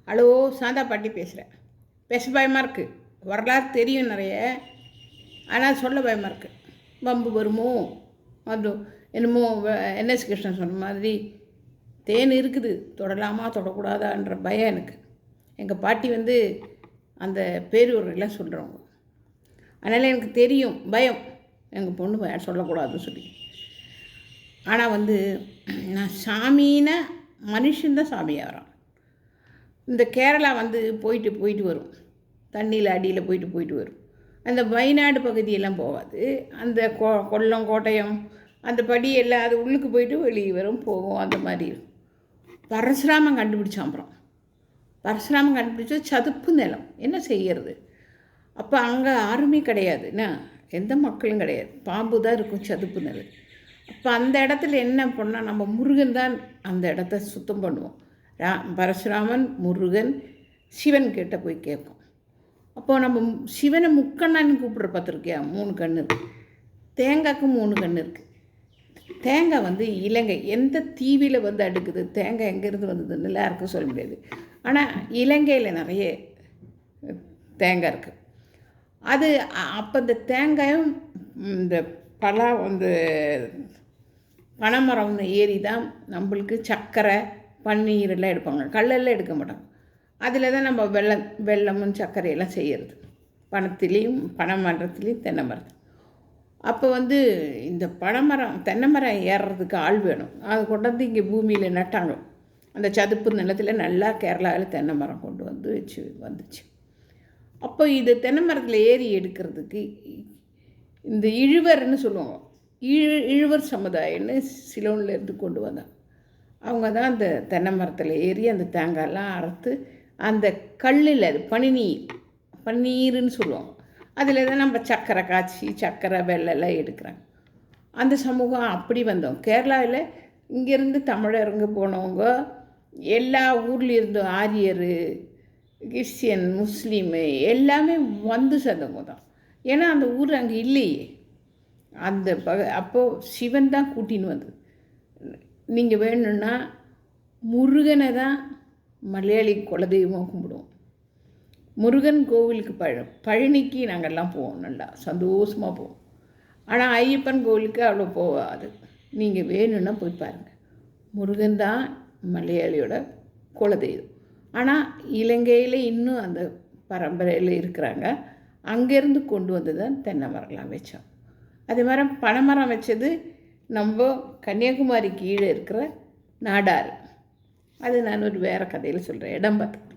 Hello, Shantha பாட்டி பேசுகிறேன். பேச பயமாக இருக்குது. வரலாறு தெரியும் நிறைய, ஆனால் சொல்ல பயமாக இருக்குது. வம்பு வருமோ, அது என்னமோ என்எஸ் கிருஷ்ணன் சொன்ன மாதிரி தேன் இருக்குது, தொடலாமா தொடக்கூடாதான்ற பயம் எனக்கு. எங்கள் பாட்டி அந்த பேரூரெல்லாம் சொல்கிறவங்க. அதனால் எனக்கு தெரியும் பயம், எங்கள் பொண்ணு சொல்லக்கூடாதுன்னு சொல்லி. ஆனால் நான் சாமின்னா மனுஷன்தான் சாமியாக வரான். இந்த கேரளா போயிட்டு போயிட்டு வரும், தண்ணியில் அடியில் போயிட்டு வரும். அந்த வயநாடு பகுதியெல்லாம் போகாது. அந்த கொல்லம் கோட்டயம் அந்த படியெல்லாம் அது உள்ளுக்கு போயிட்டு வெளியே வரும், போகும். அந்த மாதிரி பரசுராமன் கண்டுபிடிச்சான். அப்புறம் பரசுராமன் கண்டுபிடிச்சா சதுப்பு நிலம், என்ன செய்கிறது? அப்போ அங்கே யாருமே கிடையாது, என்ன எந்த மக்களும் கிடையாது, பாம்பு தான் இருக்கும், சதுப்பு நிலம். அப்போ அந்த இடத்துல என்ன பண்ணால், நம்ம முருகன் தான் அந்த இடத்த சுத்தம் பண்ணுவோம். பரசுராமன், முருகன், சிவன் கிட்ட போய் கேட்கும். அப்போது நம்ம சிவனை முக்கண்ணான்னு கூப்பிட்ற பார்த்துருக்கியா? 3 கண் இருக்குது. தேங்காய்க்கு 3 கண் இருக்குது. தேங்காய் இலங்கை எந்த தீவில் அடுக்குது, தேங்காய் எங்கேருந்து வந்ததுன்னு எல்லாருக்கும் சொல்ல முடியாது. ஆனால் இலங்கையில் நிறைய தேங்காய் இருக்குது. அது அப்போ இந்த தேங்காயும் இந்த பனைமரம்னு ஏறி தான் நம்மளுக்கு சர்க்கரை பன்னீரெல்லாம் எடுப்பாங்க. கல்லெல்லாம் எடுக்க மாட்டாங்க. அதில் தான் நம்ம வெல்லமும் சர்க்கரையெல்லாம் செய்கிறது, பனை மரத்துலேயும் தென்னை மரத்து. அப்போ இந்த தென்னை மரம் ஏறுறதுக்கு ஆள் வேணும். அதை கொண்டாந்து இங்கே பூமியில் நட்டாங்க. அந்த சதுப்பு நிலத்தில் நல்லா கேரளாவில் தென்னை மரம் கொண்டு வந்துச்சு. அப்போ இது தென்னை மரத்தில் ஏறி எடுக்கிறதுக்கு இந்த இழுவர்னு சொல்லுவாங்க. இழுவர் சமுதாயம்னு சிலோன்லேருந்து கொண்டு வந்தாங்க. அவங்க தான் அந்த தென்னை மரத்தில் ஏறி அந்த தேங்காயெல்லாம் அறுத்து அந்த கல்லில், அது பன்னீருன்னு சொல்லுவாங்க, அதில் தான் நம்ம சர்க்கரை காய்ச்சி சர்க்கரை வெள்ளெல்லாம் எடுக்கிறாங்க. அந்த சமூகம் அப்படி வந்தோம். கேரளாவில் இங்கேருந்து தமிழருங்க போனவங்க எல்லா ஊர்லேருந்து ஆரியர், கிறிஸ்டியன், முஸ்லீமு எல்லாமே சேர்ந்தவங்க தான். ஏன்னா அந்த ஊர் அங்கே இல்லையே. அப்போது சிவன் தான் கூட்டின்னு வந்தது. நீங்கள் வேணும்னா முருகனை தான் மலையாளி குலதெய்வமாக கும்பிடுவோம். முருகன் கோவிலுக்கு பழனிக்கு நாங்கள்லாம் போவோம், நல்லா சந்தோஷமாக போவோம். ஆனால் ஐயப்பன் கோவிலுக்கு அவ்வளோ போகாது. நீங்கள் வேணும்னா போய் பாருங்கள். முருகன் தான் மலையாளியோட குலதெய்வம். ஆனால் இலங்கையில் இன்னும் அந்த பரம்பரையில் இருக்கிறாங்க. அங்கேருந்து கொண்டு வந்து தான் தென்னை மரம்லாம் வச்சோம். அதே மாதிரி பனைமரம் வச்சது நம்ம கன்னியாகுமரி கீழே இருக்கிற நாடார். அது நான் ஒரு வேறு கதையில் சொல்கிறேன், இடம் பார்த்து.